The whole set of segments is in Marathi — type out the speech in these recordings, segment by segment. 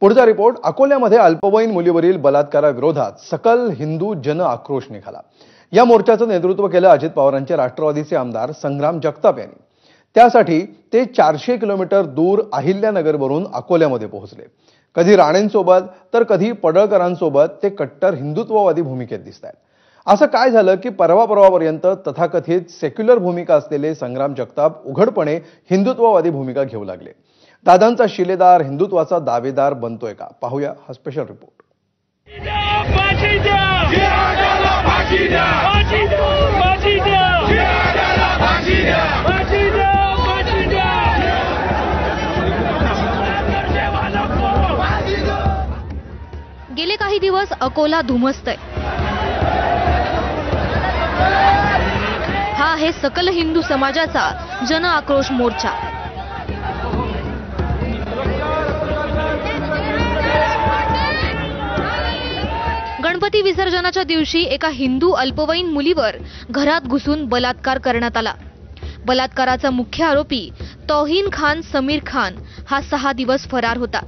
पुढचा रिपोर्ट अकोल्यामध्ये अल्पवयीन मुलीवरील बलात्काराविरोधात सकल हिंदू जन आक्रोश निघाला। या मोर्चाचं नेतृत्व केलं अजित पवारांचे राष्ट्रवादीचे आमदार संग्राम जगताप यांनी। त्यासाठी ते 400 किलोमीटर दूर अहिल्यानगरवरून अकोल्यामध्ये पोहोचले। कधी राणेंसोबत तर कधी पडळकरांसोबत ते कट्टर हिंदुत्ववादी भूमिकेत दिसतात। असं काय झालं की परवापर्यंत तथाकथित सेक्युलर भूमिका असलेले संग्राम जगताप उघडपणे हिंदुत्ववादी भूमिका घेऊ लागले। दादांचा शिलेदार हिंदुत्वाचा दावेदार बनतोय का, पाहूया हा स्पेशल रिपोर्ट। गेले काही दिवस अकोला धुमसतय। हा आहे सकल हिंदू समाजाचा जन आक्रोश मोर्चा। गणपती विसर्जनाच्या दिवशी एका हिंदू अल्पवयीन मुलीवर घरात घुसून बलात्कार करण्यात आला। बलात्काराचा मुख्य आरोपी तौहीन खान समीर खान हा 6 दिवस फरार होता।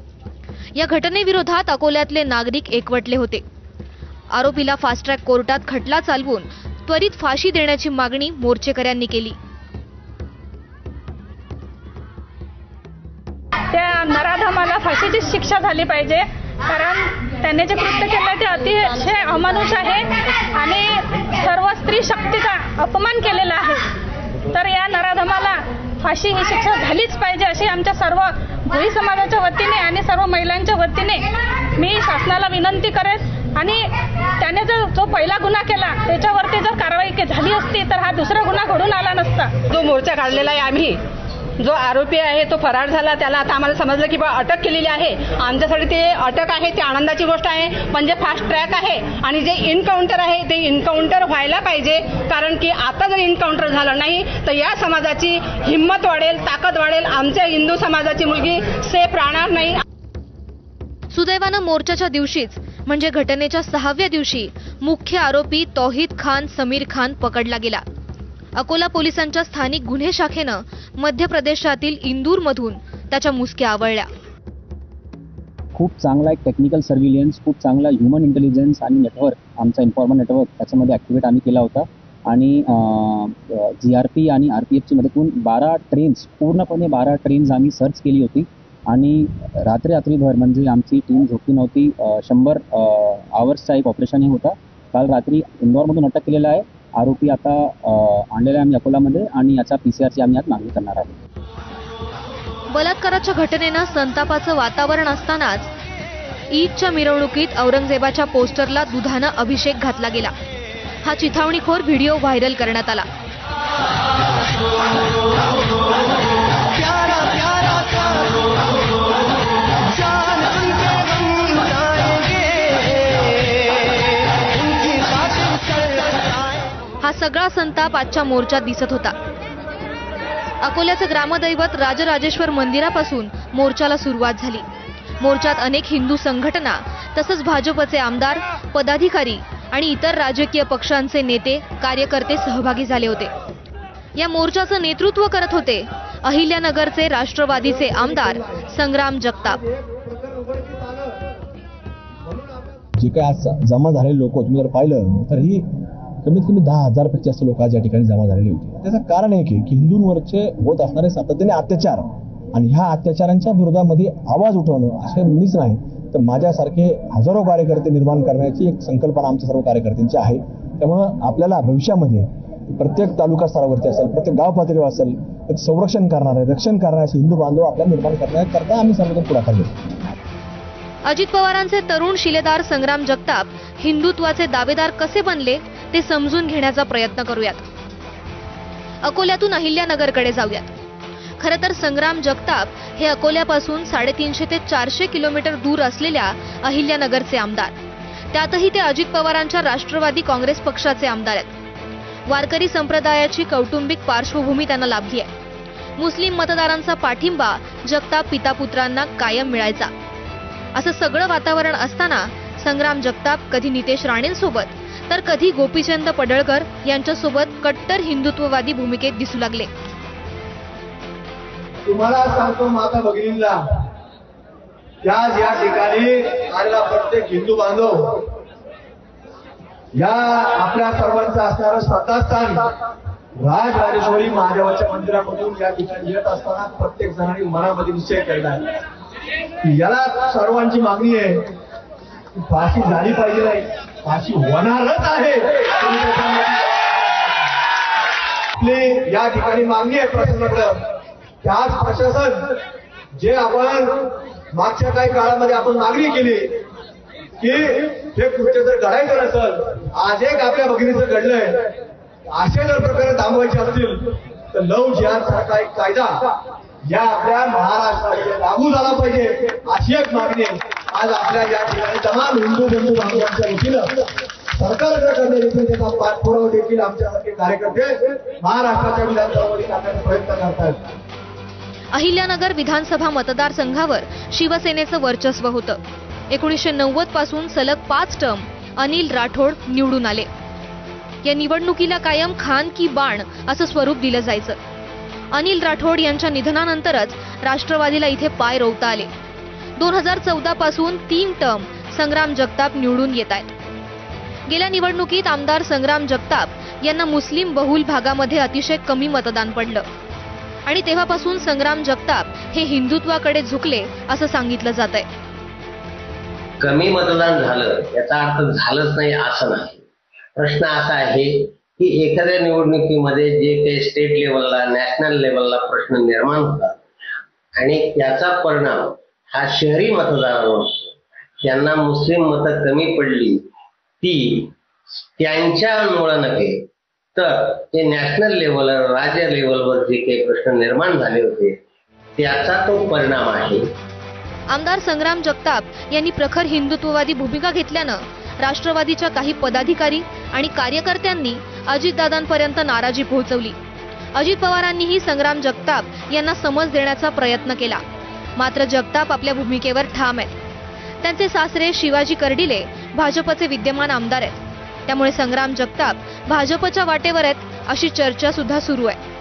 या घटनेविरोधात अकोल्यातले नागरिक एकवटले होते। आरोपीला फास्ट ट्रॅक कोर्टात खटला चालवून त्वरित फाशी देण्याची मागणी मोर्चेकऱ्यांनी केली। त्या नराधमाला फाशीची शिक्षा झाली पाहिजे, कारण त्याने जे कृत्य केलं ते अतिशय अमानुष आहे आणि सर्व स्त्री शक्तीचा अपमान केलेला आहे। तर या नराधमाला फाशी ही शिक्षा झालीच पाहिजे अशी आमच्या सर्व भोई समाजाच्या वतीने आणि सर्व महिलांच्या वतीने मी शासनाला विनंती करेन। आणि त्याने जो पहिला गुन्हा केला त्याच्यावरती जर कारवाई झाली असती तर हा दुसरा गुन्हा घडून आला नसता। जो मोर्चा काढलेला आहे आम्ही, जो आरोपी आहे तो फरार झाला, त्याला आता आम्हाला समजलं की अटक केलेली आहे। आमच्यासाठी ते अटक आहे ते आनंदाची गोष्ट आहे, पण जे फास्ट ट्रॅक आहे आणि जे इनकाउंटर आहे ते इनकाउंटर व्हायला पाहिजे, कारण की आता जर इनकाउंटर झालं नाही तर या समाजाची हिंमत वाढेल, ताकद वाढेल, आमच्या हिंदू समाजाची मुलगी सेफ राहणार नाही। सुदैवानं मोर्चाच्या दिवशीच म्हणजे घटनेच्या 6व्या दिवशी मुख्य आरोपी तौहीद खान समीर खान पकडला गेला। अकोला पोलिसांच्या स्थानिक गुन्हे शाखेनं मध्य प्रदेशातील इंदूरमधून त्याच्या मुसक्या आवळल्या। खूप चांगला एक टेक्निकल सर्व्हिलन्स, खूप चांगला ह्युमन इंटेलिजन्स आणि नेटवर्क, आमचा इन्फॉर्मर नेटवर्क त्याच्यामध्ये ॲक्टिवेट आम्ही केला होता। आणि GRP आणि RPFची मदतीतून 12 ट्रेन्स, पूर्णपणे 12 ट्रेन्स आम्ही सर्च केली होती आणि रात्रीभर म्हणजे आमची टीम झोपली नव्हती। 100 आवर्सचा एक ऑपरेशन हे होता। काल रात्री इंदोरमधून अटक केलेला आहे आरोपी आता आणलेला आम्ही अकोलामध्ये आणि याचा PCR आम्ही आज मागणी करणार आहोत। बलात्काराच्या घटनेनं संतापाचं वातावरण असतानाच ईदच्या मिरवणुकीत औरंगजेबाच्या पोस्टरला दुधानं अभिषेक घातला गेला। हा चिथावणीखोर व्हिडिओ व्हायरल करण्यात आला। हा सगळा संताप आजच्या मोर्चात दिसत होता। अकोल्याचे ग्रामदैवत राजराजेश्वर मंदिरापासून मोर्चाला सुरुवात झाली। मोर्चात अनेक हिंदू संघटना तसंच भाजपचे आमदार, पदाधिकारी आणि इतर राजकीय पक्षांचे नेते, कार्यकर्ते सहभागी झाले होते। या मोर्चाचं नेतृत्व करत होते अहिल्यानगरचे राष्ट्रवादीचे आमदार संग्राम जगताप। जे काय आज जमा झालेले लोक तुम्ही जर पाहिलं तर ही कमीत कमी 10,000 पेक्षा जास्त लोक आज या ठिकाणी जमा झालेली होती। त्याचं कारण आहे की हिंदूंवरचे होत असणारे सातत्याने अत्याचार आणि ह्या अत्याचारांच्या विरोधामध्ये आवाज उठवणं असे मीच नाही तर माझ्यासारखे हजारो कार्यकर्ते निर्माण करण्याची एक संकल्पना आमच्या सर्व कार्यकर्त्यांची आहे। त्यामुळं आपल्याला भविष्यामध्ये प्रत्येक तालुका स्तरावरती असेल, प्रत्येक गाव पातळीवर असेल, संरक्षण करणारे, रक्षण करणारे असे हिंदू बांधव आपल्याला निर्माण करण्याकरता आम्ही सर्वजण पुढाकार घेतो। अजित पवारांचे तरुण शिलेदार संग्राम जगताप हिंदुत्वाचे दावेदार कसे बनले ते समजून घेण्याचा प्रयत्न करूयात। अकोल्यातून अहिल्यानगरकडे जाऊयात। खरं तर संग्राम जगताप हे अकोल्यापासून 350 ते 400 किलोमीटर दूर असलेल्या अहिल्यानगरचे आमदार, त्यातही ते अजित पवारांच्या राष्ट्रवादी काँग्रेस पक्षाचे आमदार आहेत। वारकरी संप्रदायाची कौटुंबिक पार्श्वभूमी त्यांना लाभली आहे। मुस्लिम मतदारांचा पाठिंबा जगताप पितापुत्रांना कायम मिळायचा। असं सगळं वातावरण असताना संग्राम जगताप कधी नितेश राणेंसोबत तर कधी गोपीचंद पडळकर यांच्यासोबत कट्टर हिंदुत्ववादी भूमिकेत दिसू लागले। तुम्हाला सांगतो माता भगिनींना, त्याच या ठिकाणी आलेला प्रत्येक हिंदू बांधव या आपल्या सर्वांचं असणारं श्रद्धास्थान राजराजेश्वरी महादेवाच्या मंदिरामधून या ठिकाणी येत असताना प्रत्येक जणांनी मनामध्ये निश्चय केला आहे. याला सर्वांची मागणी आहे की फाशी झाली पाहिजे नाही, फाशी होणारच आहे. आपली या ठिकाणी मागणी आहे प्रशासनाकडे. त्याच प्रशासन जे आपण मागच्या काही काळामध्ये आपण मागणी केली की हे कृत्य जर घडायचं नसेल, आज एक आपल्या भगिनीचं घडलंय, असे जर प्रकार थांबवायचे असतील तर लव जिहाद सारखा एक कायदा या आपल्या महाराष्ट्रात लागू झाला पाहिजे, अशी एक मागणी आज आपल्या या ठिकाणी तमाम हिंदू बंधू बांधवांच्या वतीनं सरकारकडे करण्यात येते. त्याचा पाठपुरावा देखील आमच्यासारखे कार्यकर्ते महाराष्ट्राच्या विधानसभामध्ये टाकण्याचा प्रयत्न करतात. अहिल्यानगर विधानसभा मतदारसंघावर शिवसेनेचं वर्चस्व होतं. 1990 पासून सलग 5 टर्म अनिल राठोड निवडून आले. या निवडणुकीला कायम खान की बाण असं स्वरूप दिलं जायचं. अनिल राठोड यांच्या निधनानंतरच राष्ट्रवादीला इथे पाय रोवता आले. 2014 पासून 3 टर्म संग्राम जगताप निवडून येत आहेत. गेल्या निवडणुकीत आमदार संग्राम जगताप यांना मुस्लिम बहुल भागामध्ये अतिशय कमी मतदान पडलं आणि तेव्हापासून संग्राम जगताप हे हिंदुत्वाकडे झुकले असं सांगितलं जातंय. कमी मतदान झालं याचा अर्थ झालंच नाही असं नाही. प्रश्न असा आहे की एखाद्या निवडणुकीमध्ये जे काही स्टेट लेवलला नॅशनल लेवलला प्रश्न निर्माण होतात आणि त्याचा परिणाम हा शहरी मतदारांवर, त्यांना मुस्लिम मतं कमी पडली ती त्यांच्यामुळं नव्हे तर ते नॅशनल लेवलवर राज्य लेवलवर जे काही प्रश्न निर्माण झाले होते त्याचा तो परिणाम आहे. आमदार संग्राम जगताप यांनी प्रखर हिंदुत्ववादी भूमिका घेतल्यानं राष्ट्रवादीच्या काही पदाधिकारी आणि कार्यकर्त्यांनी अजितदादांपर्यंत नाराजी पोहोचवली. अजित पवारांनीही संग्राम जगताप यांना समज देण्याचा प्रयत्न केला. मात्र जगताप आपल्या भूमिकेवर ठाम आहेत. त्यांचे सासरे शिवाजी कर्डिले भाजपचे विद्यमान आमदार आहेत. त्यामुळे संग्राम जगताप भाजपच्या वाटेवर आहेत अशी चर्चा सुद्धा सुरू आहे.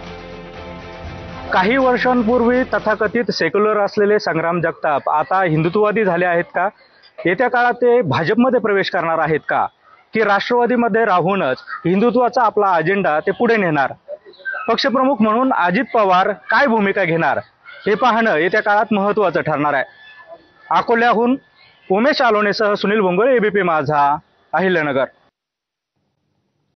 काही वर्षांपूर्वी तथाकथित सेक्युलर असलेले संग्राम जगताप आता हिंदुत्ववादी झाले आहेत का? येत्या काळात ते भाजपमध्ये प्रवेश करणार आहेत का, की राष्ट्रवादीमध्ये राहूनच हिंदुत्वाचा आपला अजेंडा ते पुढे नेणार? पक्षप्रमुख म्हणून अजित पवार काय भूमिका घेणार हे पाहणं येत्या काळात महत्त्वाचं ठरणार आहे. अकोल्याहून उमेश आलोनेसह सुनील भोंगळे, एबीपी माझा, अहिल्यानगर.